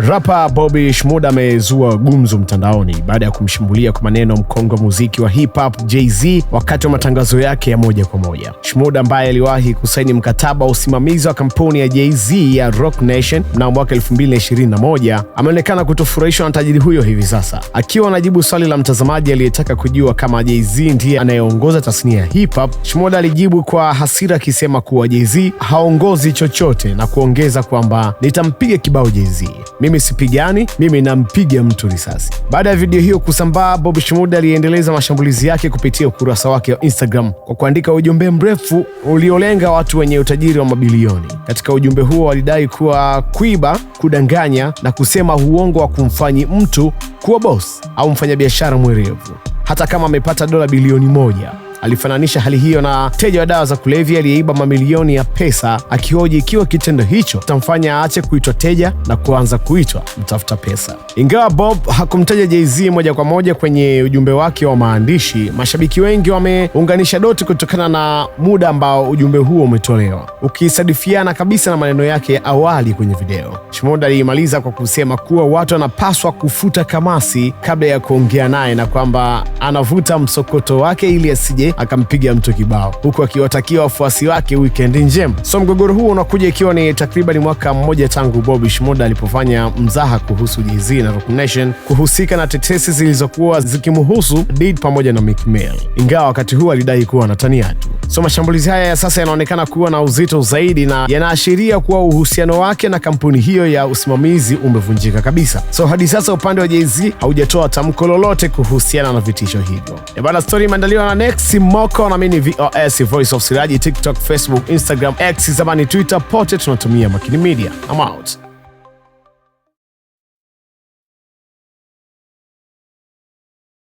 Rapa Bobby Shmurda amezua gumzo mtandaoni baada ya kumshambulia kwa maneno mkongwe wa muziki wa hip hop Jay-Z wakati wa matangazo yake ya moja kwa moja. Shmurda ambaye aliwahi kusaini mkataba wa usimamizi wa kampuni ya Jay-Z ya Roc Nation mnamo mwaka 2021 ameonekana kutofurahishwa na tajiri huyo hivi sasa. Akiwa anajibu swali la mtazamaji aliyetaka kujua kama Jay-Z ndiye anayeongoza tasnia ya hip hop, Shmurda alijibu kwa hasira akisema kuwa Jay-Z haongozi chochote na kuongeza kwamba nitampiga kibao Jay-Z. Mimi sipigani, mimi nampiga mtu risasi. Baada ya video hiyo kusambaa, Bobby Shmurda aliendeleza mashambulizi yake kupitia ukurasa wake wa Instagram kwa kuandika ujumbe mrefu uliolenga watu wenye utajiri wa mabilioni. Katika ujumbe huo alidai kuwa kuiba, kudanganya na kusema uongo wa kumfanyi mtu kuwa boss au mfanyabiashara mwerevu hata kama amepata dola bilioni 1. Alifananisha hali hiyo na teja wa dawa za kulevya aliyeiba mamilioni ya pesa, akihoji ikiwa kitendo hicho kitamfanya aache kuitwa teja na kuanza kuitwa mtafuta pesa. Ingawa Bob hakumtaja Jay-Z moja kwa moja kwenye ujumbe wake wa maandishi, mashabiki wengi wameunganisha doti kutokana na muda ambao ujumbe huo umetolewa, ukisadifiana kabisa na maneno yake ya awali kwenye video. Shmurda alimaliza kwa kusema kuwa watu wanapaswa kufuta kamasi kabla ya kuongea naye na kwamba anavuta msokoto wake ili asije akampiga mtu kibao, huku akiwatakia wafuasi wake weekend njema. So mgogoro huo unakuja ikiwa ni takriban mwaka mmoja tangu Bobby Shmurda alipofanya mzaha kuhusu Jay-Z na Roc Nation kuhusika na tetesi zilizokuwa zikimhusu Diddy pamoja na Meek Mill, ingawa wakati huo alidai kuwa anatania tu. So mashambulizi haya ya sasa yanaonekana kuwa na uzito zaidi na yanaashiria kuwa uhusiano wake na kampuni hiyo ya usimamizi umevunjika kabisa. So hadi sasa upande wa Jay-Z haujatoa tamko lolote kuhusiana na vitisho hivyo. Bana, story imeandaliwa na Next Moko na mimi VOS Voice of Siraji, TikTok, Facebook, Instagram, X zamani Twitter, pote tunatumia Makini Media. I'm out.